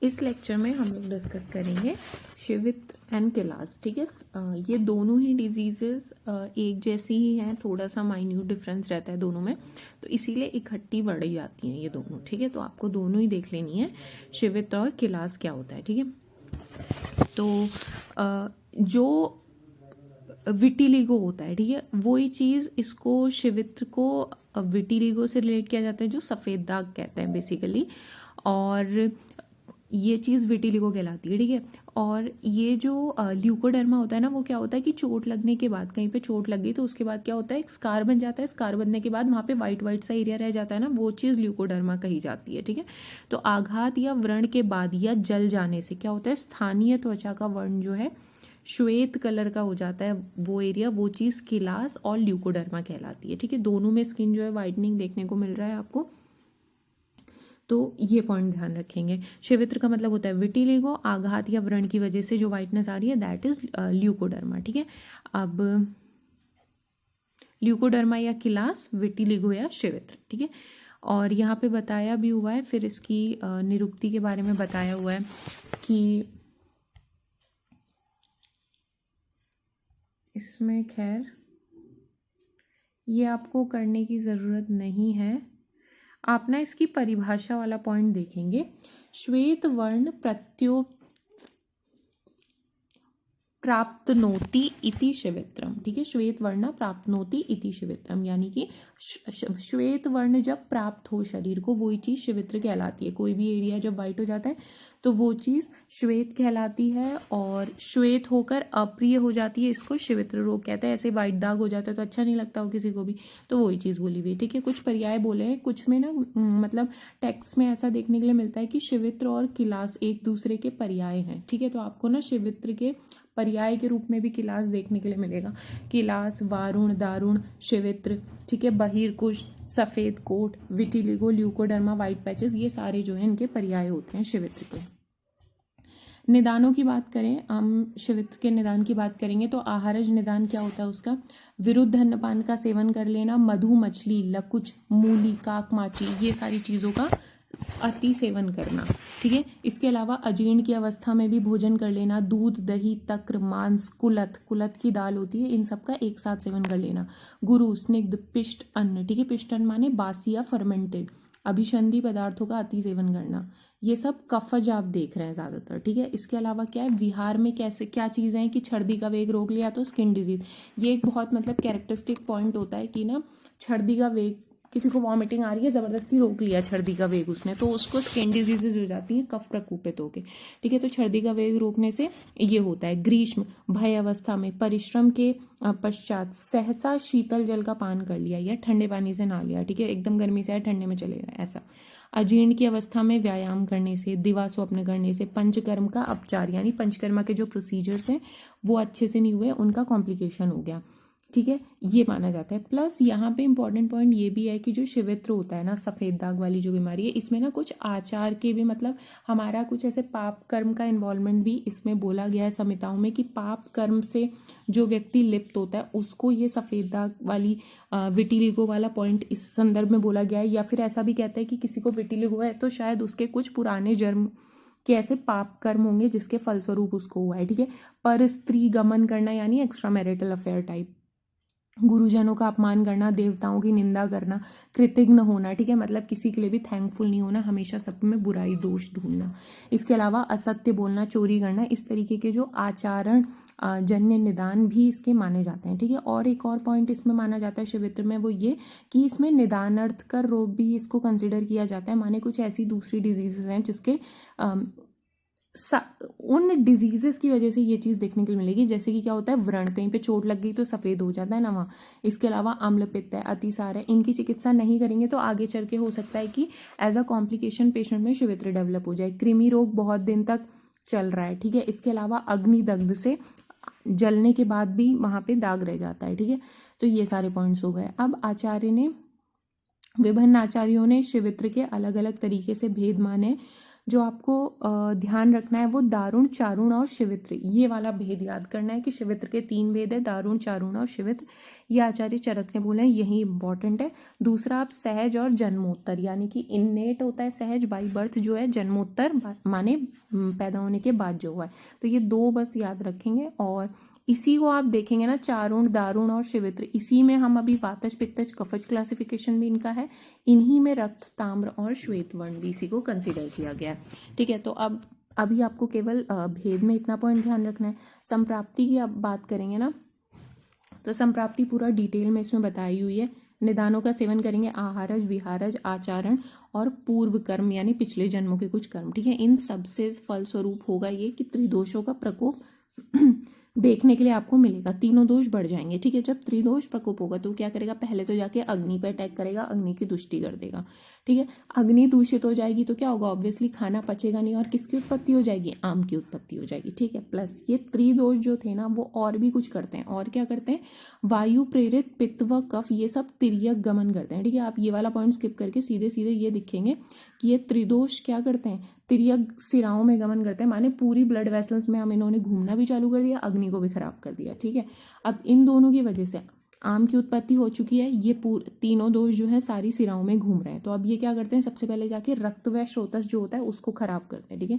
इस लेक्चर में हम लोग डिस्कस करेंगे शिवित्र एंड किलास। ठीक है, ये दोनों ही डिजीजेस एक जैसी ही हैं, थोड़ा सा माइन्यूट डिफरेंस रहता है दोनों में, तो इसीलिए इकट्ठी बढ़ी जाती हैं ये दोनों। ठीक है, तो आपको दोनों ही देख लेनी है, शिवित्र और किलास क्या होता है। ठीक है, तो जो विटिलिगो होता है, ठीक है, वही चीज़ इसको शिवित्र को विटिलिगो से रिलेट किया जाता है, जो सफ़ेद दाग कहते हैं बेसिकली, और ये चीज़ विटिलिगो कहलाती है। ठीक है, और ये जो ल्यूकोडर्मा होता है ना, वो क्या होता है कि चोट लगने के बाद, कहीं पे चोट लग गई तो उसके बाद क्या होता है, एक स्कार बन जाता है। स्कार बनने के बाद वहाँ पे वाइट वाइट सा एरिया रह जाता है ना, वो चीज़ ल्यूकोडर्मा कही जाती है। ठीक है, तो आघात या व्रण के बाद या जल जाने से क्या होता है, स्थानीय त्वचा का वर्ण जो है श्वेत कलर का हो जाता है, वो एरिया, वो चीज़ किलास और ल्यूकोडर्मा कहलाती है। ठीक है, दोनों में स्किन जो है वाइटनिंग देखने को मिल रहा है आपको, तो ये पॉइंट ध्यान रखेंगे। शिवित्र का मतलब होता है विटिलिगो, आघात या व्रण की वजह से जो व्हाइटनेस आ रही है दैट इज ल्यूकोडर्मा। ठीक है, अब ल्यूकोडर्मा या किलास, विटिलिगो या शिवित्र। ठीक है, और यहाँ पे बताया भी हुआ है, फिर इसकी निरुक्ति के बारे में बताया हुआ है कि इसमें खैर ये आपको करने की ज़रूरत नहीं है, आप ना इसकी परिभाषा वाला पॉइंट देखेंगे। श्वेत वर्ण प्रत्यो प्राप्तनोति इति शिवित्रम। ठीक है, श्वेत वर्ण प्राप्तनोति इति शिवित्रम, यानी कि श्वेत वर्ण जब प्राप्त हो शरीर को, वही चीज शिवित्र कहलाती है। कोई भी एरिया जब वाइट हो जाता है तो वो चीज श्वेत कहलाती है, और श्वेत होकर अप्रिय हो जाती है, इसको शिवित्र रोग कहते हैं। ऐसे वाइट दाग हो जाता है तो अच्छा नहीं लगता हो किसी को भी, तो वही चीज बोली हुई है। ठीक है, कुछ पर्याय बोले हैं, कुछ में ना मतलब टेक्स्ट में ऐसा देखने के लिए मिलता है कि शिवित्र और किलास एक दूसरे के पर्याय हैं। ठीक है, तो आपको ना शिवित्र के पर्याय के रूप में भी किलास देखने के लिए मिलेगा। किलास, वारुण, दारुण, शिवित्र। ठीक है, बहिर्कुश, सफेद कोट, विटिलिगो, ल्यूकोडर्मा, व्हाइट पैचेस, ये सारे जो है इनके पर्याय होते हैं शिवित्र के। निदानों की बात करें, हम शिवित्र के निदान की बात करेंगे तो आहारज निदान क्या होता है उसका, विरुद्ध अन्नपान का सेवन कर लेना, मधु, मछली, लकुच, मूली, काक, माची, ये सारी चीज़ों का अति सेवन करना। ठीक है, इसके अलावा अजीर्ण की अवस्था में भी भोजन कर लेना, दूध, दही, तक्र, मांस, कुलत, कुलत की दाल होती है, इन सब का एक साथ सेवन कर लेना। गुरु, स्निग्ध, पिष्ट अन्न। ठीक है, पिष्ट अन्न माने बासी या फर्मेंटेड, अभिसंधी पदार्थों का अति सेवन करना, ये सब कफज आप देख रहे हैं ज्यादातर। ठीक है, इसके अलावा क्या है, विहार में कैसे क्या चीजें हैं कि छर्दी का वेग रोक लिया तो स्किन डिजीज, ये एक बहुत मतलब कैरेक्टरिस्टिक पॉइंट होता है कि ना छर्दी का वेग, किसी को वॉमिटिंग आ रही है, जबरदस्ती रोक लिया छर्दी का वेग उसने, तो उसको स्किन डिजीजेज हो जाती हैं, कफ प्रकोपित होके। ठीक है, तो छर्दी का वेग रोकने से ये होता है। ग्रीष्म, भय अवस्था में, परिश्रम के पश्चात सहसा शीतल जल का पान कर लिया या ठंडे पानी से नहा लिया। ठीक है, एकदम गर्मी से आया ठंडे में चले गए ऐसा। अजीर्ण की अवस्था में व्यायाम करने से, दिवा स्वप्न करने से, पंचकर्म का अपचार, यानी पंचकर्मा के जो प्रोसीजर्स हैं वो अच्छे से नहीं हुए, उनका कॉम्प्लिकेशन हो गया। ठीक है, ये माना जाता है। प्लस यहाँ पे इंपॉर्टेंट पॉइंट ये भी है कि जो शिवित्र होता है ना, सफेद दाग वाली जो बीमारी है, इसमें ना कुछ आचार के भी, मतलब हमारा कुछ ऐसे पाप कर्म का इन्वॉल्वमेंट भी इसमें बोला गया है संहिताओं में, कि पाप कर्म से जो व्यक्ति लिप्त होता है उसको ये सफेद दाग वाली विटिलिगो वाला पॉइंट इस संदर्भ में बोला गया है। या फिर ऐसा भी कहता है कि किसी को विटिलिगो है तो शायद उसके कुछ पुराने जन्म के ऐसे पाप कर्म होंगे जिसके फलस्वरूप उसको हुआ है। ठीक है, पर स्त्री गमन करना, यानी एक्स्ट्रा मैरिटल अफेयर टाइप, गुरुजनों का अपमान करना, देवताओं की निंदा करना, कृतज्ञ होना। ठीक है, मतलब किसी के लिए भी थैंकफुल नहीं होना, हमेशा सब में बुराई दोष ढूंढना। इसके अलावा असत्य बोलना, चोरी करना, इस तरीके के जो आचरण जन्य निदान भी इसके माने जाते हैं। ठीक है, और एक और पॉइंट इसमें माना जाता है शिवित्र में, वो ये कि इसमें निदानार्थ कर रोग भी इसको कंसिडर किया जाता है। माने कुछ ऐसी दूसरी डिजीजेस हैं जिसके उन डिजीजेस की वजह से ये चीज देखने को मिलेगी, जैसे कि क्या होता है, व्रण, कहीं पे चोट लग गई तो सफेद हो जाता है ना वहाँ। इसके अलावा अम्ल पित्त है, अतिसार है, इनकी चिकित्सा नहीं करेंगे तो आगे चल के हो सकता है कि एज अ कॉम्प्लिकेशन पेशेंट में शिवित्र डेवलप हो जाए। कृमि रोग बहुत दिन तक चल रहा है। ठीक है, इसके अलावा अग्निदग्ध से जलने के बाद भी वहां पे दाग रह जाता है। ठीक है, तो ये सारे पॉइंट्स हो गए। अब विभिन्न आचार्यों ने शिवित्र के अलग अलग तरीके से भेद माने। जो आपको ध्यान रखना है वो दारुण, चारुण और शिवित्र, ये वाला भेद याद करना है कि शिवित्र के 3 भेद है, दारुण, चारुण और शिवित्र। ये आचार्य चरक ने बोले हैं, यही इंपॉर्टेंट है। दूसरा आप सहज और जन्मोत्तर, यानी कि इननेट होता है सहज बाई बर्थ जो है, जन्मोत्तर माने पैदा होने के बाद जो हुआ है। तो ये 2 बस याद रखेंगे और इसी को आप देखेंगे ना, चारुण, दारुण और शिवित्र, इसी में हम अभी वातज, पित्तज, कफज क्लासिफिकेशन भी इनका है, इन्हीं में रक्त, ताम्र और श्वेत वर्ण भी इसी को कंसिडर किया गया है। ठीक है, तो अब अभी आपको केवल भेद में इतना पॉइंट ध्यान रखना है। संप्राप्ति की आप बात करेंगे ना, तो संप्राप्ति पूरा डिटेल में इसमें बताई हुई है। निदानों का सेवन करेंगे, आहारज, विहारज, आचारण और पूर्व कर्म यानी पिछले जन्मों के कुछ कर्म। ठीक है, इन सबसे फलस्वरूप होगा ये कि त्रिदोषों का प्रकोप देखने के लिए आपको मिलेगा, तीनों दोष बढ़ जाएंगे। ठीक है, जब त्रिदोष प्रकोप होगा तो क्या करेगा, पहले तो जाके अग्नि पर अटैक करेगा, अग्नि की तुष्टि कर देगा। ठीक है, अग्नि दूषित हो जाएगी तो क्या होगा, ऑब्वियसली खाना पचेगा नहीं, और किसकी उत्पत्ति हो जाएगी, आम की उत्पत्ति हो जाएगी। ठीक है, प्लस ये त्रिदोष जो थे ना वो और भी कुछ करते हैं, और क्या करते हैं, वायु प्रेरित पित्त व कफ ये सब तिर्यक गमन करते हैं। ठीक है, आप ये वाला पॉइंट स्किप करके सीधे सीधे ये दिखेंगे कि ये त्रिदोष क्या करते हैं, तिर्यक सिराओं में गमन करते हैं, माने पूरी ब्लड वेसल्स में हम इन्होंने घूमना भी चालू कर दिया, अग्नि को भी खराब कर दिया। ठीक है, अब इन दोनों की वजह से आम की उत्पत्ति हो चुकी है, ये तीनों दोष जो है सारी सिराओं में घूम रहे हैं। तो अब ये क्या करते हैं, सबसे पहले जाके रक्त व स्रोतस जो होता है उसको खराब करते हैं। ठीक है,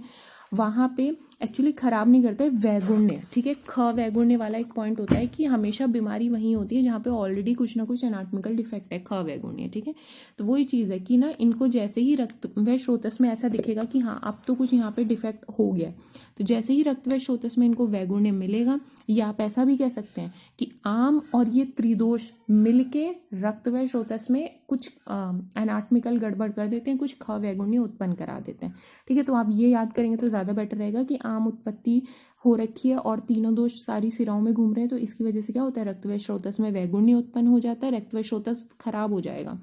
वहां पे एक्चुअली खराब नहीं करते, वैगुण्य। ठीक है, ख वैगुण्य वाला एक पॉइंट होता है कि हमेशा बीमारी वहीं होती है जहाँ पे ऑलरेडी कुछ ना कुछ एनाटॉमिकल डिफेक्ट है, ख वैगुण्य। ठीक है, तो वही चीज है कि ना इनको जैसे ही रक्त व स्रोतस में ऐसा दिखेगा कि हाँ अब तो कुछ यहाँ पे डिफेक्ट हो गया, तो जैसे ही रक्त व स्रोतस में इनको वैगुण्य मिलेगा, या आप ऐसा भी कह सकते हैं कि आम और ये त्रिदोष मिलके रक्त व स्रोतस में कुछ एनाटॉमिकल गड़बड़ कर देते हैं, कुछ ख वैगुण्य उत्पन्न करा देते हैं। ठीक है, तो आप ये याद करेंगे तो ज़्यादा बेटर रहेगा कि आम उत्पत्ति हो रखी है और तीनों दोष सारी सिराओं में घूम रहे हैं, तो इसकी वजह से क्या होता है, रक्त व स्रोतस में वैगुण्य उत्पन्न हो जाता है, रक्त व स्रोतस खराब हो जाएगा।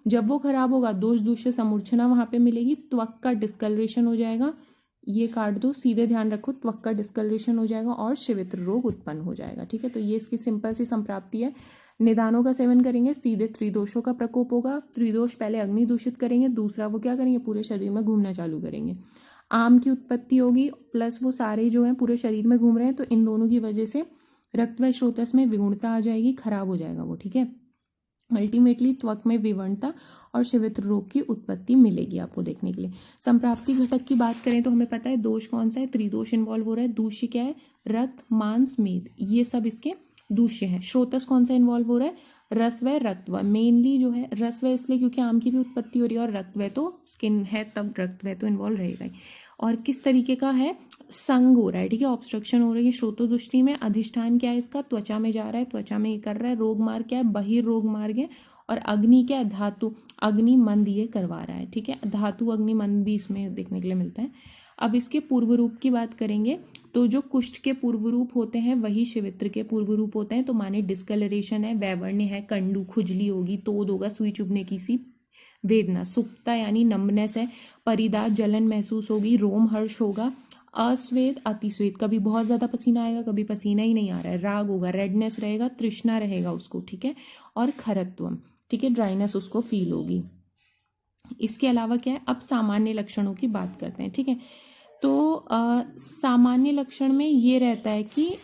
जब वो खराब होगा, दोष दूष्य समूर्छना वहां पे मिलेगी, त्वक का डिस्कलरेशन हो जाएगा, ये काट दो, सीधे ध्यान रखो, त्वक का डिस्कलरेशन हो जाएगा और शिवित्र रोग उत्पन्न हो जाएगा। ठीक है, तो ये इसकी सिंपल सी संप्राप्ति है। निदानों का सेवन करेंगे, सीधे त्रिदोषों का प्रकोप होगा। त्रिदोष पहले अग्नि दूषित करेंगे, दूसरा वो क्या करेंगे, पूरे शरीर में घूमना चालू करेंगे, आम की उत्पत्ति होगी, प्लस वो सारे जो है पूरे शरीर में घूम रहे हैं, तो इन दोनों की वजह से रक्त व स्रोतस में विगुणता आ जाएगी, खराब हो जाएगा वो। ठीक है, अल्टीमेटली त्वक में विवर्णता और शिवित्र रोग की उत्पत्ति मिलेगी आपको देखने के लिए। संप्राप्ति घटक की बात करें तो हमें पता है दोष कौन सा है, त्रिदोष इन्वॉल्व हो रहा है। दूष्य क्या है, रक्त, मांस, मेद, ये सब इसके दूष्य है। स्रोतस कौन सा इन्वॉल्व हो रहा है, रस व रक्तव, मेनली जो है रस व इसलिए क्योंकि आम की भी उत्पत्ति हो रही है, और रक्तव तो स्किन है तब रक्तव तो इन्वॉल्व रहेगा ही। और किस तरीके का है, संग हो रहा है। ठीक है, ऑब्स्ट्रक्शन हो रही है श्रोतो दृष्टि में। अधिष्ठान क्या है इसका, त्वचा में जा रहा है, त्वचा में ये कर रहा है। रोग मार्ग क्या है, बहिर्रोग मार्ग है। और अग्नि क्या है, धातु, अग्नि मंद ये करवा रहा है। ठीक है, धातु अग्नि मंद भी इसमें देखने के लिए मिलता है। अब इसके पूर्व रूप की बात करेंगे तो जो कुष्ठ के पूर्व रूप होते हैं वही शिवित्र के पूर्व रूप होते हैं। तो माने डिस्कलरेशन है, वैवर्ण्य है, कंडू, खुजली होगी, तोद होगा, सुई चुभने की सी वेदना, सुप्ता यानी नम्बनेस है, परिदात जलन महसूस होगी, रोम हर्ष होगा, अस्वेद, अतिस्वेद, कभी बहुत ज्यादा पसीना आएगा, कभी पसीना ही नहीं आ रहा है, राग होगा, रेडनेस रहेगा, तृष्णा रहेगा उसको। ठीक है, और खरत्वम, ठीक है, ड्राइनेस उसको फील होगी। इसके अलावा क्या है, अब सामान्य लक्षणों की बात करते हैं। ठीक है, तो सामान्य लक्षण में ये रहता है कि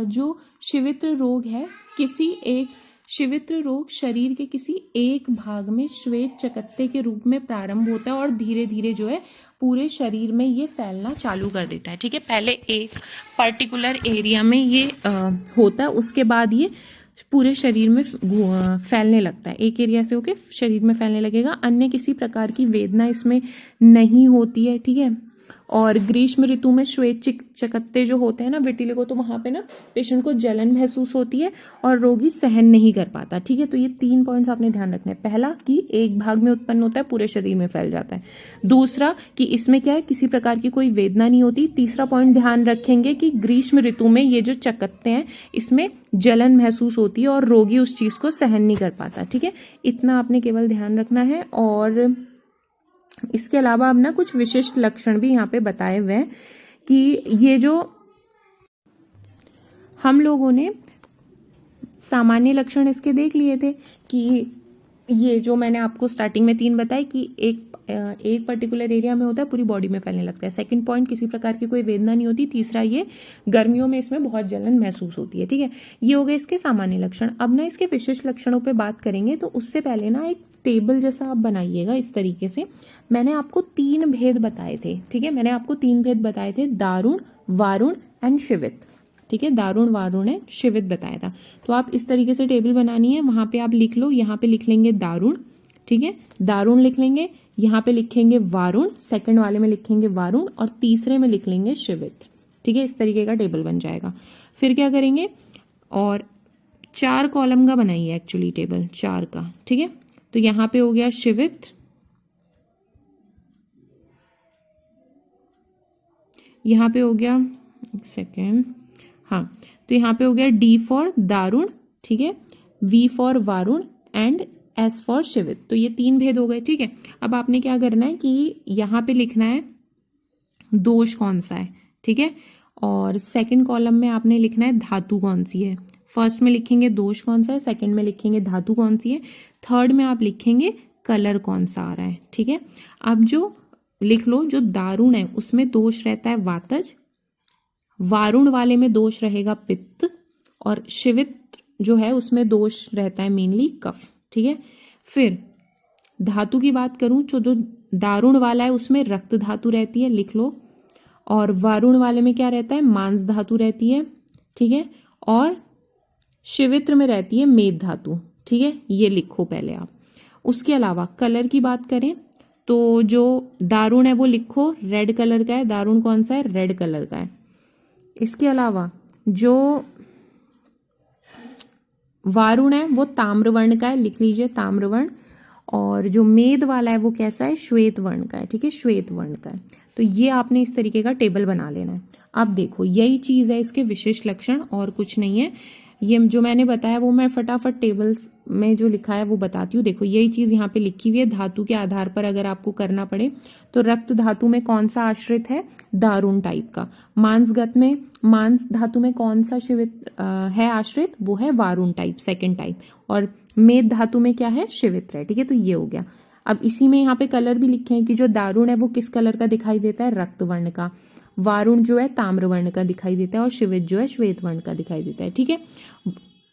जो शिवित्र रोग है, किसी एक शिवित्र रोग शरीर के किसी एक भाग में श्वेत चकत्ते के रूप में प्रारंभ होता है और धीरे धीरे जो है पूरे शरीर में ये फैलना चालू कर देता है। ठीक है, पहले एक पर्टिकुलर एरिया में ये होता है, उसके बाद ये पूरे शरीर में फैलने लगता है, एक एरिया से होके शरीर में फैलने लगेगा। अन्य किसी प्रकार की वेदना इसमें नहीं होती है। ठीक है, और ग्रीष्म ऋतु में श्वेत चकत्ते जो होते हैं ना विटिलिगो, तो वहां पे ना पेशेंट को जलन महसूस होती है और रोगी सहन नहीं कर पाता। ठीक है, तो ये 3 पॉइंट्स आपने ध्यान रखने हैं। पहला कि एक भाग में उत्पन्न होता है, पूरे शरीर में फैल जाता है। दूसरा कि इसमें क्या है, किसी प्रकार की कोई वेदना नहीं होती। तीसरा पॉइंट ध्यान रखेंगे कि ग्रीष्म ऋतु में ये जो चकत्ते हैं इसमें जलन महसूस होती है और रोगी उस चीज को सहन नहीं कर पाता। ठीक है, इतना आपने केवल ध्यान रखना है। और इसके अलावा अब ना कुछ विशिष्ट लक्षण भी यहाँ पे बताए हुए हैं कि ये जो हम लोगों ने सामान्य लक्षण इसके देख लिए थे कि ये जो मैंने आपको स्टार्टिंग में 3 बताए कि एक पर्टिकुलर एरिया में होता है, पूरी बॉडी में फैलने लगता है। सेकंड पॉइंट, किसी प्रकार की कोई वेदना नहीं होती। तीसरा, ये गर्मियों में इसमें बहुत जलन महसूस होती है। ठीक है, ये हो गए इसके सामान्य लक्षण। अब ना इसके विशेष लक्षणों पे बात करेंगे, तो उससे पहले ना एक टेबल जैसा आप बनाइएगा इस तरीके से। मैंने आपको 3 भेद बताए थे। ठीक है, मैंने आपको 3 भेद बताए थे, दारुण, वारुण एंड शिवित। ठीक है, दारुण, वारुण एंड शिवित बताया था। तो आप इस तरीके से टेबल बनानी है, वहां पे आप लिख लो। यहाँ पे लिख लेंगे दारुण, ठीक है, दारुण लिख लेंगे। यहाँ पे लिखेंगे वारुण, सेकंड वाले में लिखेंगे वारुण, और तीसरे में लिख लेंगे शिवित। ठीक है, इस तरीके का टेबल बन जाएगा। फिर क्या करेंगे, और 4 कॉलम का बनाइए एक्चुअली टेबल, 4 का। ठीक है, तो यहाँ पे हो गया शिवित, यहाँ पे हो गया, एक सेकेंड, हाँ, तो यहाँ पे हो गया D फॉर दारुण, ठीक है, V for Varun and S for Shivit. तो ये 3 भेद हो गए। ठीक है, अब आपने क्या करना है कि यहाँ पे लिखना है दोष कौन सा है। ठीक है, और सेकंड कॉलम में आपने लिखना है धातु कौन सी है। फर्स्ट में लिखेंगे दोष कौन सा है, सेकंड में लिखेंगे धातु कौन सी है, थर्ड में आप लिखेंगे कलर कौन सा आ रहा है। ठीक है, अब जो लिख लो, जो दारुण है उसमें दोष रहता है वातज, वारुण वाले में दोष रहेगा पित्त, और शिवित जो है उसमें दोष रहता है मेनली कफ। ठीक है, फिर धातु की बात करूं तो जो दारुण वाला है उसमें रक्त धातु रहती है, लिख लो, और वारुण वाले में क्या रहता है, मांस धातु रहती है। ठीक है, और शिवित्र में रहती है मेद धातु। ठीक है, ये लिखो पहले आप। उसके अलावा कलर की बात करें तो जो दारुण है वो लिखो रेड कलर का है। दारुण कौन सा है, रेड कलर का है। इसके अलावा जो वारुण है वो ताम्रवर्ण का है, लिख लीजिए ताम्रवर्ण। और जो मेद वाला है वो कैसा है, श्वेत वर्ण का है। ठीक है, श्वेत वर्ण का है। तो ये आपने इस तरीके का टेबल बना लेना है। अब देखो, यही चीज है इसके विशेष लक्षण, और कुछ नहीं है। ये जो मैंने बताया वो मैं फटाफट टेबल्स में जो लिखा है वो बताती हूँ। देखो, यही चीज यहाँ पे लिखी हुई है। धातु के आधार पर अगर आपको करना पड़े तो रक्त धातु में कौन सा आश्रित है, दारुण टाइप का। मांसगत में, मांस धातु में कौन सा शिवित है आश्रित, वो है वारुण टाइप, सेकेंड टाइप। और मेद धातु में क्या है, शिवित्र है। ठीक है, तो ये हो गया। अब इसी में यहाँ पे कलर भी लिखे हैं कि जो दारुण है वो किस कलर का दिखाई देता है, रक्त वर्ण का। वारुण जो है ताम्र वर्ण का दिखाई देता है, और शिवित जो है श्वेत वर्ण का दिखाई देता है। ठीक है,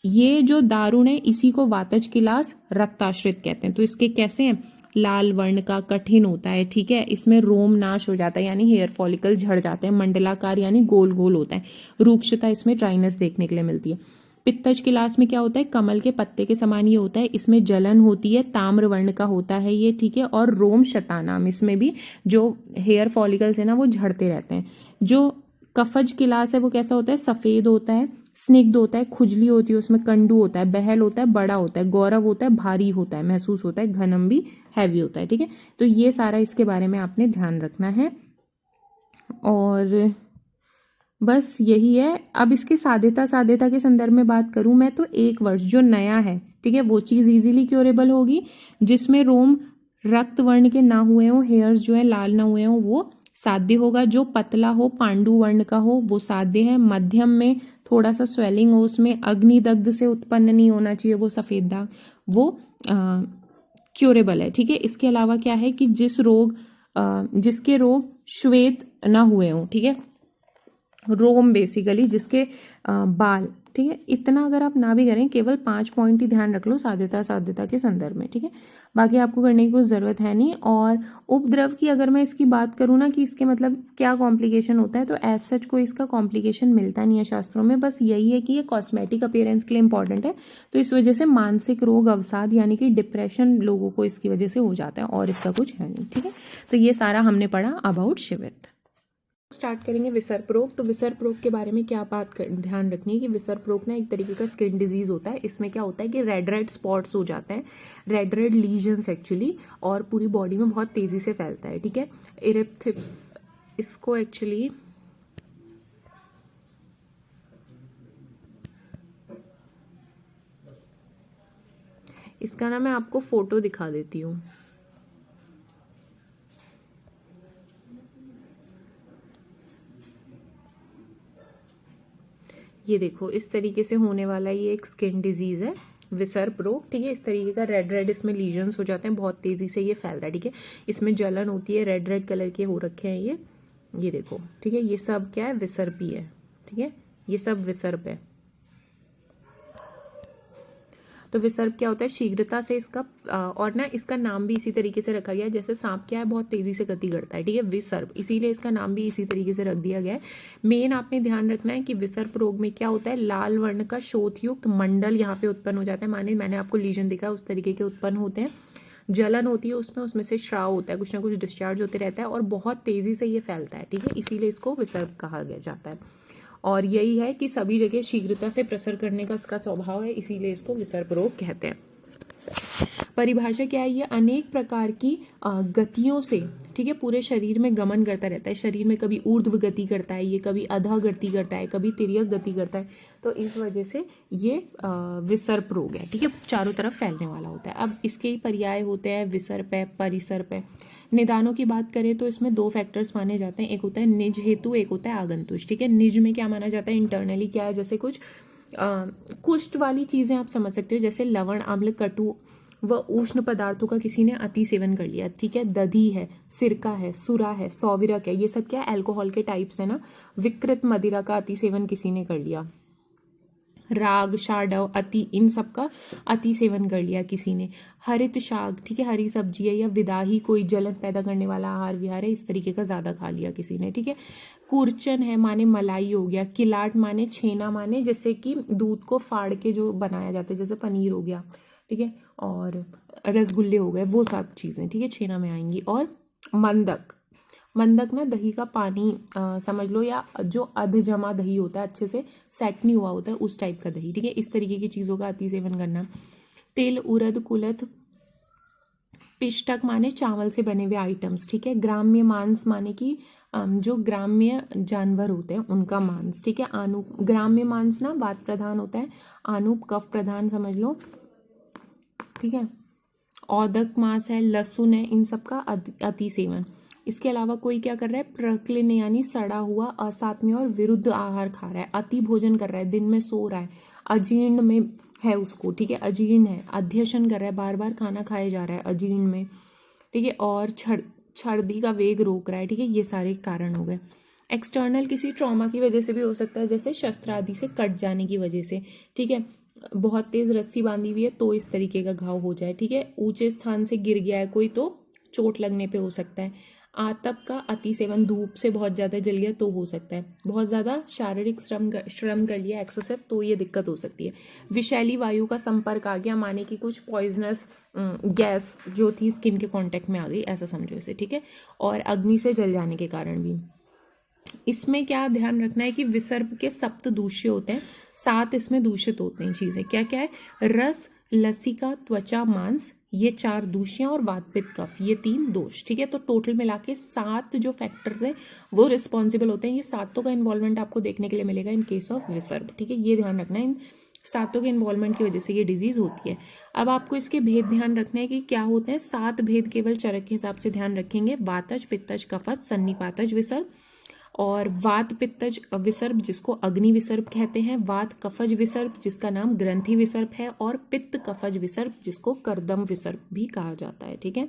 ये जो दारुण है इसी को वातज किलास रक्ताश्रित कहते हैं। तो इसके कैसे हैं, लाल वर्ण का, कठिन होता है। ठीक है, इसमें रोम नाश हो जाता है, यानी हेयर फॉलिकल झड़ जाते हैं, मंडलाकार यानी गोल गोल होता है, रूक्षता इसमें ड्राइनेस देखने के लिए मिलती है। पित्तज किलास में क्या होता है, कमल के पत्ते के समान ये होता है, इसमें जलन होती है, ताम्र वर्ण का होता है ये। ठीक है, और रोम शतानाम, इसमें भी जो हेयर फॉलिकल्स है ना वो झड़ते रहते हैं। जो कफज किलास है वो कैसा होता है, सफेद होता है, स्निग्ध होता है, खुजली होती है, उसमें कंडू होता है, बहल होता है, बड़ा होता है, गौरव होता है, भारी होता है, महसूस होता है, घनम भी हैवी होता है। ठीक है, तो ये सारा इसके बारे में आपने ध्यान रखना है, और बस यही है। अब इसकी साध्यता के संदर्भ में बात करूं मैं, तो 1 वर्ष जो नया है, ठीक है, वो चीज इजीली क्योरेबल होगी जिसमें रोम रक्त वर्ण के ना हुए हो, हेयर्स जो है लाल ना हुए हो, वो साध्य होगा। जो पतला हो, पांडु वर्ण का हो, वो साध्य है। मध्यम में थोड़ा सा स्वेलिंग हो, उसमें अग्निदग्ध से उत्पन्न नहीं होना चाहिए वो सफेद दाग, वो क्योरेबल है। ठीक है, इसके अलावा क्या है कि जिसके रोग श्वेत ना हुए हो, ठीक है, रोम बेसिकली जिसके बाल, ठीक है, इतना अगर आप ना भी करें, केवल 5 पॉइंट ही ध्यान रख लो साध्यता के संदर्भ में। ठीक है, बाकी आपको करने की कोई जरूरत है नहीं। और उपद्रव की अगर मैं इसकी बात करूँ ना कि इसके मतलब क्या कॉम्प्लिकेशन होता है, तो एज सच कोई इसका कॉम्प्लिकेशन मिलता नहीं है शास्त्रों में। बस यही है कि ये कॉस्मेटिक अपीयरेंस के लिए इंपॉर्टेंट है, तो इस वजह से मानसिक रोग, अवसाद यानी कि डिप्रेशन लोगों को इसकी वजह से हो जाता है, और इसका कुछ है नहीं। ठीक है, तो ये सारा हमने पढ़ा अबाउट शिवित। स्टार्ट करेंगे विसर्प रोग। तो विसर्प रोग के बारे में क्या ध्यान रखनी है कि विसर्प रोग ना एक तरीके का स्किन डिजीज होता है। इसमें क्या होता है कि रेड स्पॉट्स हो जाते हैं, रेड लीजन्स एक्चुअली, और पूरी बॉडी में बहुत तेजी से फैलता है। ठीक है, इरिप्थिप्स इसको एक्चुअली इसका ना मैं आपको फोटो दिखा देती हूँ। ये देखो, इस तरीके से होने वाला ये एक स्किन डिजीज है, विसर्प रोग, ठीक है। इस तरीके का रेड रेड इसमें लीजन्स हो जाते हैं, बहुत तेजी से ये फैलता है, ठीक है। इसमें जलन होती है, रेड रेड कलर के हो रखे हैं ये देखो, ठीक है। ये सब क्या है, विसर्प ही है, ठीक है। ये सब विसर्प है। तो विसर्प क्या होता है, शीघ्रता से इसका और ना इसका नाम भी इसी तरीके से रखा गया है, जैसे सांप क्या है, बहुत तेजी से गति करता है, ठीक है, विसर्प, इसीलिए इसका नाम भी इसी तरीके से रख दिया गया है। मेन आपने ध्यान रखना है कि विसर्प रोग में क्या होता है, लाल वर्ण का शोथयुक्त मंडल यहाँ पे उत्पन्न हो जाता है। मैंने आपको लीजन दिखा, उस तरीके के उत्पन्न होते हैं, जलन होती है उसमें से श्राव होता है, कुछ ना कुछ डिस्चार्ज होते रहता है और बहुत तेजी से ये फैलता है, ठीक है, इसीलिए इसको विसर्प कहा गया जाता है। और यही है कि सभी जगह शीघ्रता से प्रसर करने का इसका स्वभाव है, इसीलिए इसको विसर्प रोग कहते हैं। परिभाषा क्या है, ये अनेक प्रकार की गतियों से, ठीक है, पूरे शरीर में गमन करता रहता है। शरीर में कभी ऊर्ध्व गति करता है, ये कभी अधः गति करता है, कभी तिर्यक गति करता है, तो इस वजह से ये विसर्प रोग है, ठीक है, चारों तरफ फैलने वाला होता है। अब इसके ही पर्याय होते हैं, विसर्प है, परिसर्प है। निदानों की बात करें तो इसमें दो फैक्टर्स माने जाते हैं, एक होता है निज हेतु, एक होता है आगंतुष, ठीक है। निज में क्या माना जाता है, इंटरनली क्या है, जैसे कुछ कुष्ठ वाली चीजें आप समझ सकते हो, जैसे लवण, अम्ल, कटु व उष्ण पदार्थों का किसी ने अति सेवन कर लिया, ठीक है। दधी है, सिरका है, सुरा है, सौविरक है, ये सब क्या अल्कोहल के टाइप्स है ना। विकृत मदिरा का अति सेवन किसी ने कर लिया, राग, शाडव, अति, इन सब का अति सेवन कर लिया किसी ने। हरित शाक, ठीक है, हरी सब्जी है, या विदाही, कोई जलन पैदा करने वाला आहार विहार है, इस तरीके का ज्यादा खा लिया किसी ने, ठीक है। कुरचन है माने मलाई हो गया, किलाट माने छेना, माने जैसे कि दूध को फाड़ के जो बनाया जाता है, जैसे पनीर हो गया, ठीक है, और रसगुल्ले हो गए, वो सब चीजें, ठीक है, छेना में आएंगी। और मंदक, मंदक ना दही का पानी समझ लो, या जो अध जमा दही होता है, अच्छे से सेट नहीं हुआ होता है, उस टाइप का दही, ठीक है, इस तरीके की चीजों का अति सेवन करना। तिल, उड़द, कुलथ, पिष्टक माने चावल से बने हुए आइटम्स, ठीक है। ग्राम्य मांस माने कि जो ग्राम्य जानवर होते हैं उनका मांस, ठीक है। आनूप, ग्राम्य मांस ना वात प्रधान होता है, आनूप कफ प्रधान समझ लो, ठीक है। औदक मांस है, लहसुन है, इन सब का अति सेवन। इसके अलावा कोई क्या कर रहा है, प्रक्लिन यानी सड़ा हुआ, असात्म्य और विरुद्ध आहार खा रहा है, अति भोजन कर रहा है, दिन में सो रहा है, अजीर्ण में है उसको, ठीक है, अजीर्ण है, अध्यशन कर रहा है, बार बार खाना खाया जा रहा है अजीर्ण में, ठीक है, और छर्दी का वेग रोक रहा है, ठीक है, ये सारे कारण हो गए। एक्सटर्नल किसी ट्रॉमा की वजह से भी हो सकता है, जैसे शस्त्र आदि से कट जाने की वजह से, ठीक है, बहुत तेज रस्सी बांधी हुई है तो इस तरीके का घाव हो जाए, ठीक है। ऊंचे स्थान से गिर गया है कोई तो चोट लगने पे हो सकता है। आतप का अति सेवन, धूप से बहुत ज्यादा जल गया तो हो सकता है। बहुत ज्यादा शारीरिक श्रम कर लिया एक्सेसिव, तो ये दिक्कत हो सकती है। विषैली वायु का संपर्क आ गया, माने कि कुछ पॉइजनस गैस जो थी स्किन के कांटेक्ट में आ गई, ऐसा समझो इसे, ठीक है। और अग्नि से जल जाने के कारण भी। इसमें क्या ध्यान रखना है कि विसर्प के सप्त दूष्य होते हैं, 7 इसमें दूषित होते हैं चीजें, क्या क्या है, रस, लसिका, त्वचा, मांस, ये 4 दूष्य और वात, पित्त, कफ, ये 3 दोष, ठीक है। तो टोटल मिला के 7 जो फैक्टर्स हैं वो रिस्पॉन्सिबल होते हैं। ये 7 का इन्वॉल्वमेंट आपको देखने के लिए मिलेगा इन केस ऑफ विसर्प, ठीक है, ये ध्यान रखना है, इन 7 के इन्वॉल्वमेंट की वजह से ये डिजीज होती है। अब आपको इसके भेद ध्यान रखना है कि क्या होते हैं। 7 भेद केवल चरक के हिसाब से ध्यान रखेंगे, वातज, पित्तज, कफज, सन्निपातज विसर्प, और वात पित्तज विसर्प जिसको अग्नि विसर्प कहते हैं, वात कफज विसर्प जिसका नाम ग्रंथि विसर्प है, और पित्त कफज विसर्प जिसको कर्दम विसर्प भी कहा जाता है, ठीक है।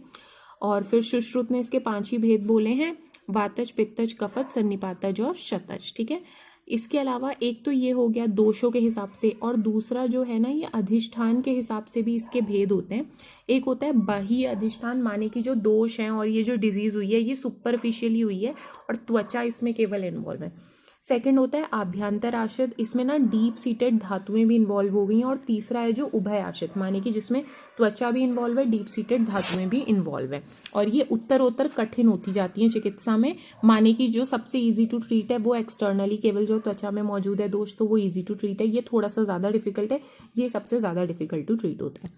और फिर सुश्रुत ने इसके 5 ही भेद बोले हैं, वातज, पित्तज, कफज, सन्निपातज और शतज, ठीक है। इसके अलावा एक तो ये हो गया दोषों के हिसाब से, और दूसरा जो है ना ये अधिष्ठान के हिसाब से भी इसके भेद होते हैं। एक होता है बाह्य अधिष्ठान, माने कि जो दोष हैं और ये जो डिजीज हुई है ये सुपरफिशियली हुई है और त्वचा इसमें केवल इन्वॉल्व है। सेकंड होता है आभ्यंतर आश्रित, इसमें ना डीप सीटेड धातुएं भी इन्वॉल्व हो गई हैं। और तीसरा है जो उभय आश्रित, माने कि जिसमें त्वचा भी इन्वॉल्व है, डीप सीटेड धातुएं भी इन्वॉल्व है, और ये उत्तरोत्तर कठिन होती जाती हैं चिकित्सा में। माने कि जो सबसे इजी टू ट्रीट है वो एक्सटर्नली केवल जो त्वचा में मौजूद है दोष, तो वो इजी टू ट्रीट है, ये थोड़ा सा ज्यादा डिफिकल्ट है, ये सबसे ज्यादा डिफिकल्ट टू ट्रीट होता है।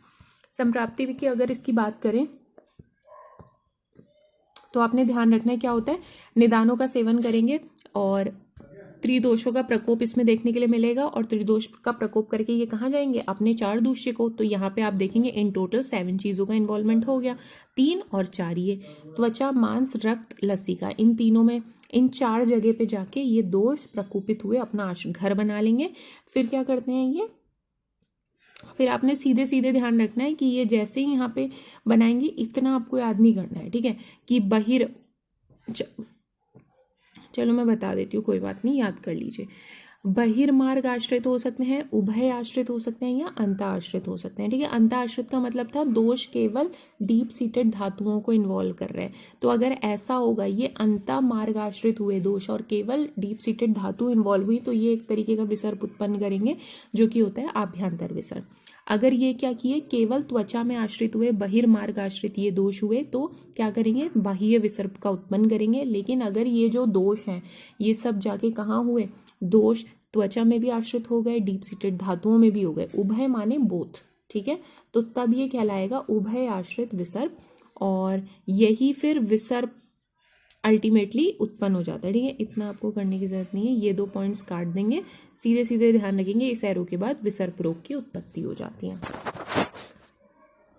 संप्राप्ति की अगर इसकी बात करें तो आपने ध्यान रखना है क्या होता है, निदानों का सेवन करेंगे और त्रिदोषों का प्रकोप इसमें देखने के लिए मिलेगा, और त्रिदोष का प्रकोप करके ये कहाँ जाएंगे, अपने 4 दूष्य को। तो यहाँ पे आप देखेंगे इन टोटल 7 चीजों का इन्वॉल्वमेंट हो गया, 3 और 4 ये त्वचा, मांस, रक्त, लसिका, इन तीनों में, इन 4 जगह पे जाके ये दोष प्रकोपित हुए अपना घर बना लेंगे। फिर क्या करते हैं, ये फिर आपने सीधे सीधे ध्यान रखना है कि ये जैसे ही यहाँ पे बनाएंगे इतना आपको याद नहीं करना है, ठीक है, कि चलो मैं बता देती हूँ, कोई बात नहीं, याद कर लीजिए। बहिर्मार्ग आश्रित हो सकते हैं, उभय आश्रित हो सकते हैं, या अंतः आश्रित हो सकते हैं, ठीक है। अंतः आश्रित का मतलब था दोष केवल डीप सीटेड धातुओं को इन्वॉल्व कर रहे हैं, तो अगर ऐसा होगा ये अंतः मार्ग आश्रित हुए दोष और केवल डीप सीटेड धातु इन्वॉल्व हुई, तो ये एक तरीके का विसर्प उत्पन्न करेंगे जो कि होता है आभ्यंतर विसर्प। अगर ये क्या किए, केवल त्वचा में आश्रित हुए, बहिर्मार्ग आश्रित ये दोष हुए, तो क्या करेंगे, बाह्य विसर्प का उत्पन्न करेंगे। लेकिन अगर ये जो दोष हैं ये सब जाके कहाँ हुए, दोष त्वचा में भी आश्रित हो गए, डीप सीटेड धातुओं में भी हो गए, उभय माने बोथ, ठीक है, तो तब ये कहलाएगा उभय आश्रित विसर्प, और यही फिर विसर्प अल्टीमेटली उत्पन्न हो जाता है, ठीक है। इतना आपको करने की जरूरत नहीं है, ये 2 पॉइंट्स काट देंगे, सीधे सीधे ध्यान रखेंगे, इस एरो के बाद विसर्प रोग की उत्पत्ति हो जाती है।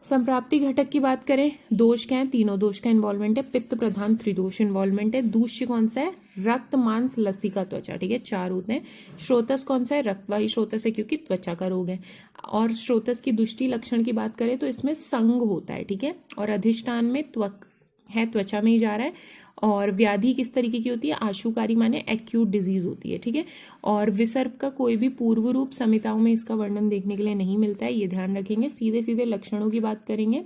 संप्राप्ति घटक की बात करें, दोष क्या है, तीनों दोष का इन्वॉल्वमेंट है, पित्त प्रधान त्रिदोष इन्वॉल्वमेंट है। दूष्य कौन सा है, रक्त मांस लसिका त्वचा, ठीक है, 4 होते हैं। श्रोतस कौन सा है, रक्तवाही श्रोतस है क्योंकि त्वचा का रोग है। और श्रोतस की दुष्टि लक्षण की बात करें तो इसमें संग होता है, ठीक है, और अधिष्ठान में त्वक है, त्वचा में ही जा रहा है। और व्याधि किस तरीके की होती है, आशुकारी माने एक्यूट डिजीज होती है, ठीक है। और विसर्प का कोई भी पूर्व रूप संहिताओं में इसका वर्णन देखने के लिए नहीं मिलता है, ये ध्यान रखेंगे। सीधे सीधे लक्षणों की बात करेंगे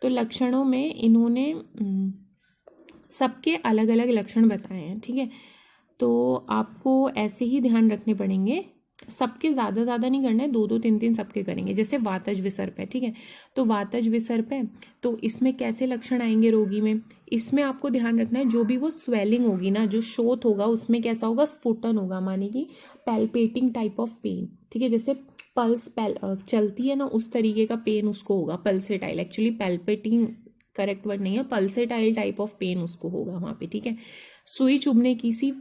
तो लक्षणों में इन्होंने सबके अलग अलग लक्षण बताए हैं, ठीक है, तो आपको ऐसे ही ध्यान रखने पड़ेंगे, सबके ज्यादा नहीं करना है, 2 3 सबके करेंगे। जैसे वातज विसर्प है, ठीक है, तो वातज विसर्प है तो इसमें कैसे लक्षण आएंगे रोगी में, इसमें आपको ध्यान रखना है जो भी वो स्वेलिंग होगी ना, जो शोथ होगा उसमें कैसा होगा, स्फुटन होगा, माने कि पैल्पेटिंग टाइप ऑफ पेन, ठीक है, जैसे पल्स चलती है ना उस तरीके का पेन उसको होगा, पल्सेटाइल, एक्चुअली पैल्पेटिंग करेक्ट वर्ड नहीं है, पल्सेटाइल टाइप ऑफ पेन उसको होगा वहां पे, ठीक है। सुई चुभने की सी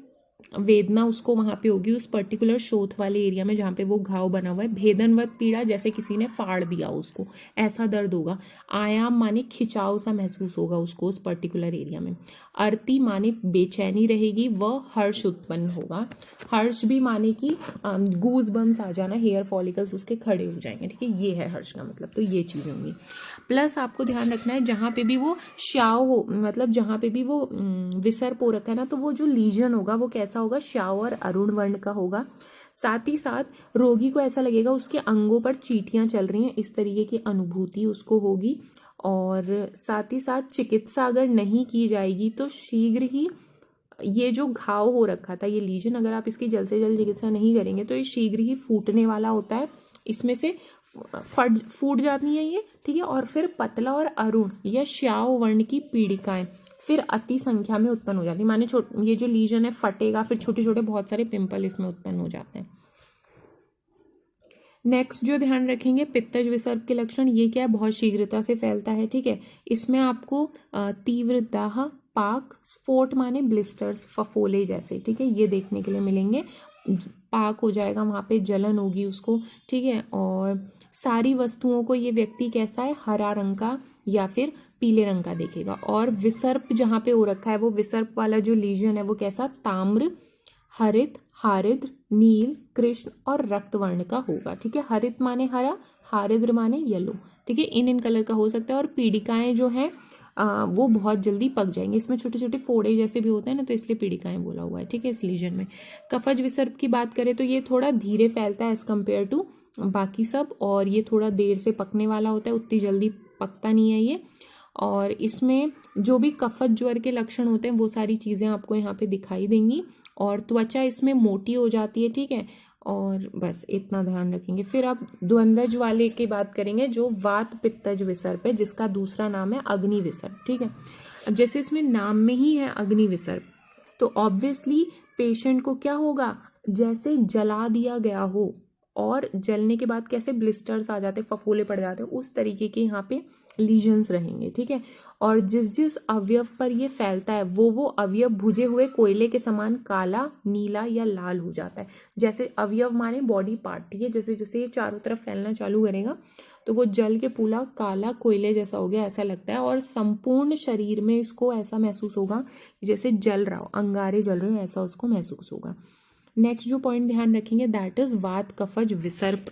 वेदना उसको वहां पे होगी उस पर्टिकुलर शोथ वाले एरिया में जहां पे वो घाव बना हुआ है। भेदनवत पीड़ा, जैसे किसी ने फाड़ दिया उसको, ऐसा दर्द होगा। आयाम माने खिंचाव सा महसूस होगा उसको उस पर्टिकुलर एरिया में। अर्ति माने बेचैनी रहेगी, वह हर्ष उत्पन्न होगा। हर्ष भी माने कि गूज बम्स आ जाना, हेयर फॉलिकल्स उसके खड़े हो जाएंगे, ठीक है, ये है हर्ष का मतलब, तो ये चीजें होंगी। प्लस आपको ध्यान रखना है जहां पे भी वो श्याव हो, मतलब जहां पे भी वो विसर्प हो रखा है ना, तो वो जो लीजन होगा वो कैसा होगा, श्याव और अरुण वर्ण का होगा। साथ ही साथ रोगी को ऐसा लगेगा उसके अंगों पर चींटियां चल रही हैं, इस तरीके की अनुभूति उसको होगी। और साथ ही साथ चिकित्सा अगर नहीं की जाएगी तो शीघ्र ही ये जो घाव हो रखा था, ये लीजन, अगर आप इसकी जल्द से जल्द चिकित्सा नहीं करेंगे तो ये शीघ्र ही फूटने वाला होता है, इसमें से फूट जाती है ये, ठीक है। और फिर पतला और अरुण या श्याव वर्ण की पीड़िकाएं फिर अति संख्या में उत्पन्न हो जाती है, माने ये जो लीजन है फटेगा, फिर छोटे छोटे बहुत सारे पिंपल इसमें उत्पन्न हो जाते हैं। नेक्स्ट जो ध्यान रखेंगे, पित्तज विसर्प के लक्षण, ये क्या है, बहुत शीघ्रता से फैलता है, ठीक है। इसमें आपको तीव्र दाह, पाक, स्फोट माने ब्लिस्टर्स, फफोले जैसे, ठीक है, ये देखने के लिए मिलेंगे। पाक हो जाएगा, वहां पे जलन होगी उसको, ठीक है। और सारी वस्तुओं को ये व्यक्ति कैसा है, हरा रंग का या फिर पीले रंग का देखेगा। और विसर्प जहां पे हो रखा है, वो विसर्प वाला जो लीजन है वो कैसा, ताम्र, हरित, हारिद्र, नील, कृष्ण और रक्त वर्ण का होगा, ठीक है। हरित माने हरा, हारिद्र माने येलो, ठीक है, इन कलर का हो सकता है। और पीड़िकाएं जो है वो बहुत जल्दी पक जाएंगे, इसमें छोटे छोटे फोड़े जैसे भी होते हैं ना, तो इसलिए पीड़िकाएं बोला हुआ है, ठीक है, इस लीजन में। कफज विसर्प की बात करें तो ये थोड़ा धीरे फैलता है एज कम्पेयर टू बाकी सब, और ये थोड़ा देर से पकने वाला होता है, उतनी जल्दी पकता नहीं है ये। और इसमें जो भी कफज ज्वर के लक्षण होते हैं वो सारी चीजें आपको यहाँ पे दिखाई देंगी। और त्वचा इसमें मोटी हो जाती है, ठीक है, और बस इतना ध्यान रखेंगे। फिर आप द्वंद्वज वाले की बात करेंगे जो वात पित्तज विसर्प है, जिसका दूसरा नाम है अग्नि विसर्प, ठीक है। अब जैसे इसमें नाम में ही है अग्नि विसर्प, तो ऑब्वियसली पेशेंट को क्या होगा, जैसे जला दिया गया हो और जलने के बाद कैसे ब्लिस्टर्स आ जाते, फफोले पड़ जाते, उस तरीके के यहाँ पे लीजन्स रहेंगे, ठीक है। और जिस जिस अवयव पर ये फैलता है वो अवयव भुजे हुए कोयले के समान काला, नीला या लाल हो जाता है। जैसे अवयव माने बॉडी पार्ट, ठीक है, जैसे जैसे ये चारों तरफ फैलना चालू करेगा तो वो जल के पूरा काला कोयले जैसा हो गया ऐसा लगता है। और संपूर्ण शरीर में इसको ऐसा महसूस होगा जैसे जल रहा हो, अंगारे जल रहे हो, ऐसा उसको महसूस होगा। नेक्स्ट जो पॉइंट ध्यान रखेंगे दैट इज वात कफज विसर्प,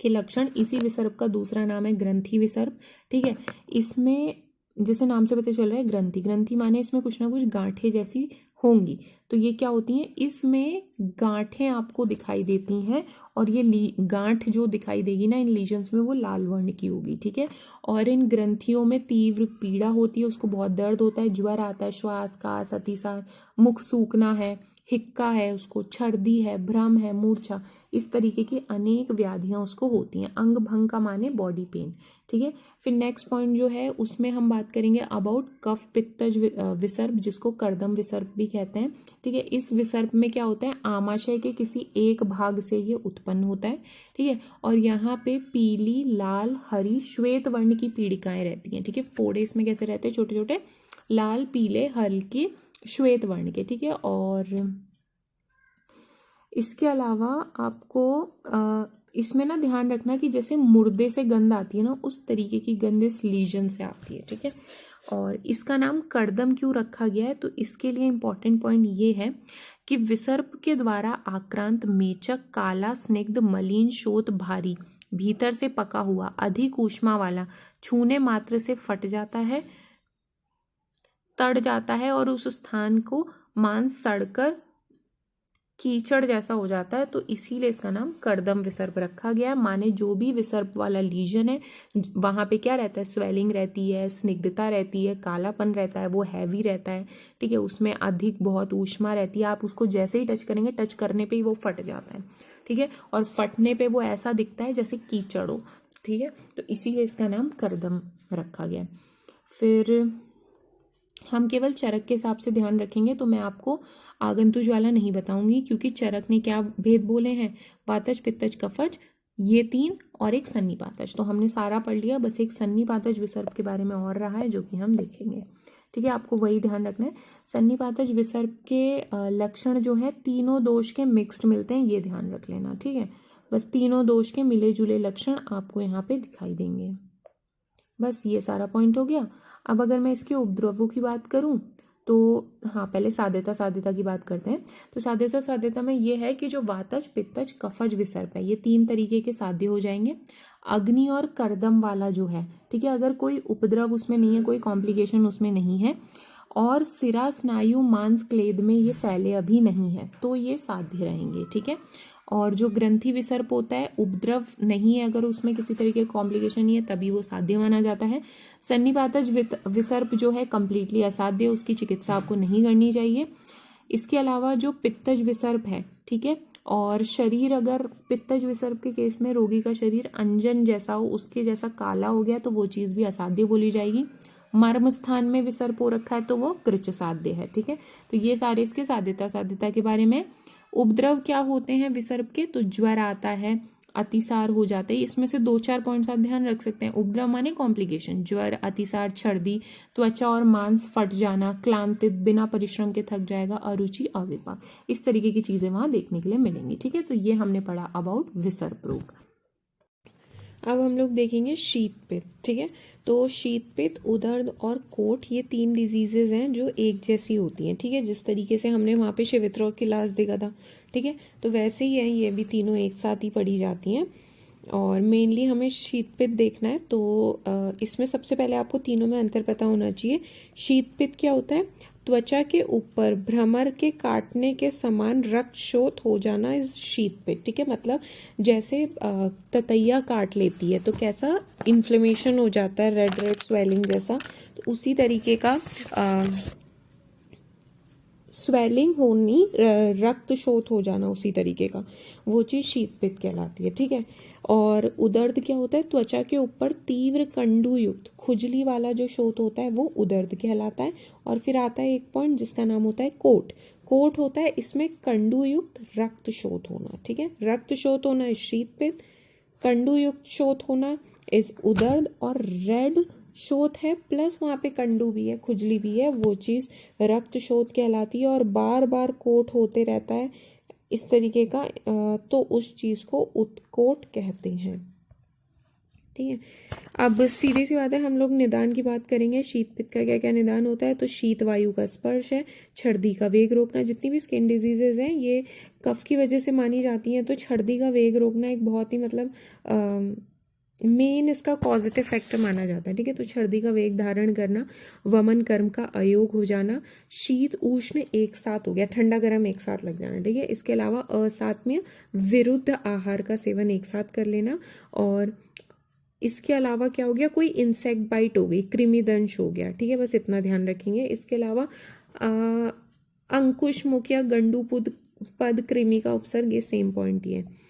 के लक्षण। इसी विसर्प का दूसरा नाम है ग्रंथि विसर्प। ठीक है, इसमें जैसे नाम से पता चल रहा है ग्रंथि, ग्रंथि माने इसमें कुछ ना कुछ गांठें जैसी होंगी। तो ये क्या होती हैं, इसमें गांठें आपको दिखाई देती हैं, और ये गांठ जो दिखाई देगी ना इन लीजन्स में, वो लाल वर्ण की होगी। ठीक है, और इन ग्रंथियों में तीव्र पीड़ा होती है, उसको बहुत दर्द होता है, ज्वर आता है, श्वास कास अतिसार, मुख सूखना है, हिक्का है, उसको छर्दी है, भ्रम है, मूर्छा, इस तरीके की अनेक व्याधियां उसको होती हैं। अंग भंग का माने बॉडी पेन। ठीक है, फिर नेक्स्ट पॉइंट जो है उसमें हम बात करेंगे अबाउट कफ पित्तज विसर्प, जिसको कर्दम विसर्प भी कहते हैं। ठीक है, इस विसर्प में क्या होता है, आमाशय के किसी एक भाग से ये उत्पन्न होता है। ठीक है, और यहाँ पे पीली, लाल, हरी, श्वेत वर्ण की पीड़िकाएं रहती हैं। ठीक है, फोड़े इसमें कैसे रहते हैं, छोटे छोटे लाल, पीले, हल्के श्वेत वर्ण के। ठीक है, और इसके अलावा आपको इसमें ना ध्यान रखना कि जैसे मुर्दे से गंध आती है ना, उस तरीके की गंध इस लीजन से आती है। ठीक है, और इसका नाम कर्दम क्यों रखा गया है, तो इसके लिए इंपॉर्टेंट पॉइंट ये है कि विसर्प के द्वारा आक्रांत मेचक काला, स्निग्ध, मलिन, शोथ, भारी, भीतर से पका हुआ, अधिक ऊष्मा वाला, छूने मात्र से फट जाता है, तड़ जाता है, और उस स्थान को मांस सड़कर कीचड़ जैसा हो जाता है। तो इसीलिए इसका नाम कर्दम विसर्प रखा गया है। माने जो भी विसर्प वाला लीजन है वहां पे क्या रहता है, स्वेलिंग रहती है, स्निग्धता रहती है, कालापन रहता है, वो हैवी रहता है। ठीक है, उसमें अधिक बहुत ऊष्मा रहती है, आप उसको जैसे ही टच करेंगे, टच करने पे ही वो फट जाता है। ठीक है, और फटने पे वो ऐसा दिखता है जैसे कीचड़ हो। ठीक है, तो इसीलिए इसका नाम कर्दम रखा गया। फिर हम केवल चरक के हिसाब से ध्यान रखेंगे, तो मैं आपको आगंतुज वाला नहीं बताऊंगी, क्योंकि चरक ने क्या भेद बोले हैं, वातज, पित्तज, कफज, ये तीन, और एक सन्निपातज। तो हमने सारा पढ़ लिया, बस एक सन्निपातज विसर्प के बारे में और रहा है, जो कि हम देखेंगे। ठीक है, आपको वही ध्यान रखना है। सन्निपातज विसर्प के लक्षण जो है तीनों दोष के मिक्स्ड मिलते हैं, ये ध्यान रख लेना। ठीक है, बस तीनों दोष के मिले जुले लक्षण आपको यहाँ पे दिखाई देंगे। बस ये सारा पॉइंट हो गया। अब अगर मैं इसके उपद्रवों की बात करूं तो हाँ, पहले साध्यता साध्यता की बात करते हैं। तो साध्यता साध्यता में ये है कि जो वातज, पित्तज, कफज विसर्प है, ये तीन तरीके के साध्य हो जाएंगे। अग्नि और कर्दम वाला जो है, ठीक है, अगर कोई उपद्रव उसमें नहीं है, कोई कॉम्प्लिकेशन उसमें नहीं है, और सिरा, स्नायु, मांस, क्लेद में ये फैले अभी नहीं है, तो ये साध्य रहेंगे। ठीक है, और जो ग्रंथि विसर्प होता है, उपद्रव नहीं है, अगर उसमें किसी तरीके कॉम्प्लिकेशन नहीं है, तभी वो साध्य माना जाता है। सन्निपातज विसर्प जो है कंप्लीटली असाध्य, उसकी चिकित्सा आपको नहीं करनी चाहिए। इसके अलावा जो पित्तज विसर्प है, ठीक है, और शरीर अगर पित्तज विसर्प के केस में रोगी का शरीर अंजन जैसा हो, उसके जैसा काला हो गया, तो वो चीज भी असाध्य बोली जाएगी। मर्म स्थान में विसर्प हो रखा है तो वो कृच साध्य है। ठीक है, तो ये सारे इसके साध्यता साध्यता के बारे में। उपद्रव क्या होते हैं विसर्प के, तो ज्वर आता है, अतिसार हो जाते हैं। इसमें से 2-4 पॉइंट्स आप ध्यान रख सकते हैं। उपद्रव माने कॉम्प्लिकेशन, ज्वर, अतिसार, छर्दी, त्वचा और मांस फट जाना, क्लांतित, बिना परिश्रम के थक जाएगा, अरुचि, अविपाक, इस तरीके की चीजें वहां देखने के लिए मिलेंगी। ठीक है, तो ये हमने पढ़ा अबाउट विसर्प रोग। अब हम लोग देखेंगे शीत पित्त। ठीक है, तो शीत पित्त, उदर्द और कोट, ये तीन डिजीजेज हैं जो एक जैसी होती हैं। ठीक है, जिस तरीके से हमने वहाँ पे शिवित्रों की इलाज देखा था, ठीक है, तो वैसे ही है, ये भी तीनों एक साथ ही पढ़ी जाती हैं। और मेनली हमें शीत पित्त देखना है, तो इसमें सबसे पहले आपको तीनों में अंतर पता होना चाहिए। शीत पित्त क्या होता है, त्वचा के ऊपर भ्रमर के काटने के समान रक्त शोथ हो जाना इस शीत पित्त। ठीक है, मतलब जैसे ततैया काट लेती है तो कैसा इन्फ्लेमेशन हो जाता है, रेड रेड स्वेलिंग जैसा, तो उसी तरीके का स्वेलिंग होनी, रक्त शोथ हो जाना उसी तरीके का, वो चीज शीत पित्त कहलाती है। ठीक है, और उदर्द क्या होता है, त्वचा के ऊपर तीव्र कंडू युक्त खुजली वाला जो शोथ होता है वो उदर्द कहलाता है। और फिर आता है एक पॉइंट जिसका नाम होता है कोट। कोट होता है इसमें कंडू युक्त रक्त शोथ होना। ठीक है, रक्त शोथ होना इस शीत पित्त, कंडू युक्त शोथ होना इस उदर्द, और रेड शोथ है प्लस वहां पे कंडू भी है, खुजली भी है, वो चीज रक्त शोथ कहलाती है। और बार बार कोट होते रहता है इस तरीके का, तो उस चीज को उत्कोट कहते हैं। ठीक है। अब सीधी सी बात है, हम लोग निदान की बात करेंगे। शीत पित्त का क्या क्या निदान होता है? तो शीत वायु का स्पर्श है, छर्दी का वेग रोकना। जितनी भी स्किन डिजीजेज हैं ये कफ की वजह से मानी जाती हैं, तो छर्दी का वेग रोकना एक बहुत ही मतलब मेन इसका पॉजिटिव फैक्टर माना जाता है। ठीक है, तो छर्दी का वेग धारण करना, वमन कर्म का अयोग हो जाना, शीत उष्ण एक साथ हो गया, ठंडा गर्म एक साथ लग जाना। ठीक है, इसके अलावा असात्म्य विरुद्ध आहार का सेवन एक साथ कर लेना, और इसके अलावा क्या हो गया, कोई इंसेक्ट बाइट हो गई, कृमि दंश हो गया। ठीक है, बस इतना ध्यान रखेंगे। इसके अलावा अंकुश मुख या गंडूपुद पद कृमि का उपसर्ग, ये सेम पॉइंट ही है।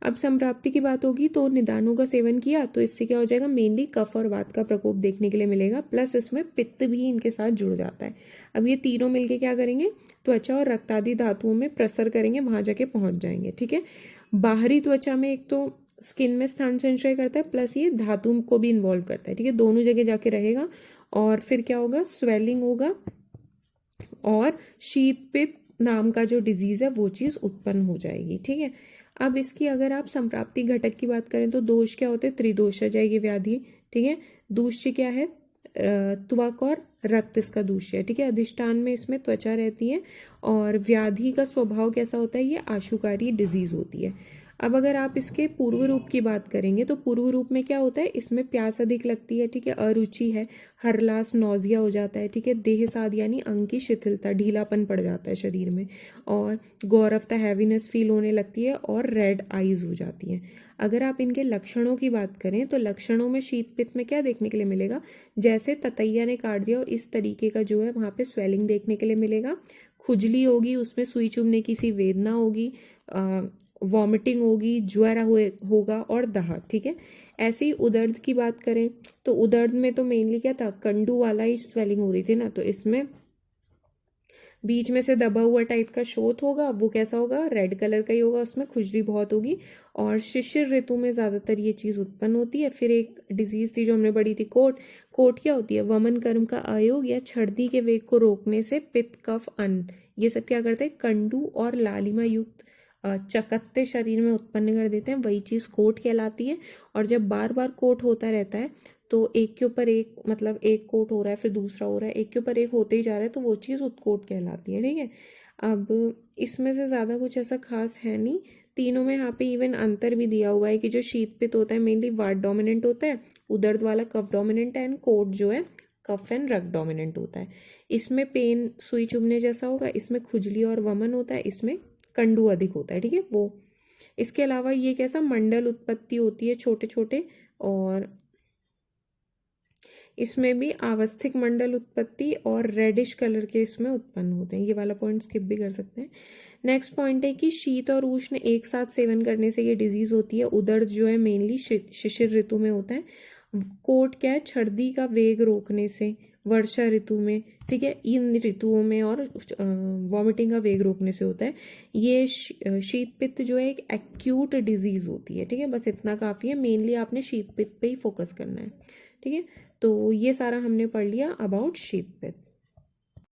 अब संप्राप्ति की बात होगी तो निदानों का सेवन किया तो इससे क्या हो जाएगा, मेनली कफ और वात का प्रकोप देखने के लिए मिलेगा, प्लस इसमें पित्त भी इनके साथ जुड़ जाता है। अब ये तीनों मिलके क्या करेंगे, त्वचा और रक्त आदि धातुओं में प्रसर करेंगे, वहां जाके पहुंच जाएंगे। ठीक है, बाहरी त्वचा में एक तो स्किन में स्थान संचय करता है, प्लस ये धातु को भी इन्वॉल्व करता है। ठीक है, दोनों जगह जाके रहेगा, और फिर क्या होगा, स्वेलिंग होगा, और शीत पित्त नाम का जो डिजीज है वो चीज उत्पन्न हो जाएगी। ठीक है, अब इसकी अगर आप संप्राप्ति घटक की बात करें तो दोष क्या होते हैं, त्रिदोष आ जाएगी व्याधि। ठीक है, दूष्य क्या है, त्वक और रक्त इसका दूष्य है। ठीक है, अधिष्ठान में इसमें त्वचा रहती है, और व्याधि का स्वभाव कैसा होता है, ये आशुकारी डिजीज होती है। अब अगर आप इसके पूर्व रूप की बात करेंगे तो पूर्व रूप में क्या होता है, इसमें प्यास अधिक लगती है। ठीक है, अरुचि है, हरलास नौजिया हो जाता है। ठीक है, देह साध यानी अंग की शिथिलता, ढीलापन पड़ जाता है शरीर में, और गौरवता हैवीनेस फील होने लगती है, और रेड आईज हो जाती हैं। अगर आप इनके लक्षणों की बात करें तो लक्षणों में शीत पित्त में क्या देखने के लिए मिलेगा, जैसे ततैया ने काट दिया इस तरीके का जो है वहां पे स्वेलिंग देखने के लिए मिलेगा, खुजली होगी, उसमें सुई चुभने की सी वेदना होगी, वॉमिटिंग होगी, ज्वर होगा, और दहा। ठीक है, ऐसे ही उदर्द की बात करें तो उदर्द में तो मेनली क्या था, कंडू वाला ही स्वेलिंग हो रही थी ना, तो इसमें बीच में से दबा हुआ टाइप का शोथ होगा, वो कैसा होगा, रेड कलर का ही होगा, उसमें खुजली बहुत होगी, और शिशिर ऋतु में ज्यादातर ये चीज उत्पन्न होती है। फिर एक डिजीज थी जो हमने पढ़ी थी, कोट। कोट क्या होती है, वमन कर्म का अयोग या छर्दी के वेग को रोकने से पित्त कफ अन्न ये सब क्या करते हैं, कंडू और लालिमा युक्त चकत्ते शरीर में उत्पन्न कर देते हैं, वही चीज कोट कहलाती है। और जब बार बार कोट होता रहता है तो एक के ऊपर एक, मतलब एक कोट हो रहा है फिर दूसरा हो रहा है, एक के ऊपर एक होते ही जा रहा है, तो वो चीज उत्कोट कहलाती है। ठीक है, अब इसमें से ज्यादा कुछ ऐसा खास है नहीं, तीनों में यहाँ पे इवन अंतर भी दिया हुआ है कि जो शीत पित्त होता है मेनली वात डोमिनेंट होता है, उदर्द वाला कफ डोमिनेंट है, एंड कोट जो है कफ एंड रक्त डोमिनेंट होता है। इसमें पेन सुई चुभने जैसा होगा, इसमें खुजली और वमन होता है, इसमें कंडू अधिक होता है। ठीक है, वो इसके अलावा ये कैसा मंडल उत्पत्ति होती है छोटे छोटे, और इसमें भी आवस्थिक मंडल उत्पत्ति और रेडिश कलर के इसमें उत्पन्न होते हैं। ये वाला पॉइंट स्किप भी कर सकते हैं। नेक्स्ट पॉइंट है कि शीत और उष्ण एक साथ सेवन करने से ये डिजीज होती है। उदर्द जो है मेनली शिशिर ऋतु में होता है। कोट क्या है, छर्दी का वेग रोकने से वर्षा ऋतु में। ठीक है, इन ऋतुओं में, और वॉमिटिंग का वेग रोकने से होता है। ये शीत पित्त जो है एक एक्यूट डिजीज होती है। ठीक है, बस इतना काफी है, मेनली आपने शीत पित्त पे ही फोकस करना है। ठीक है, तो ये सारा हमने पढ़ लिया अबाउट शीत पित्त।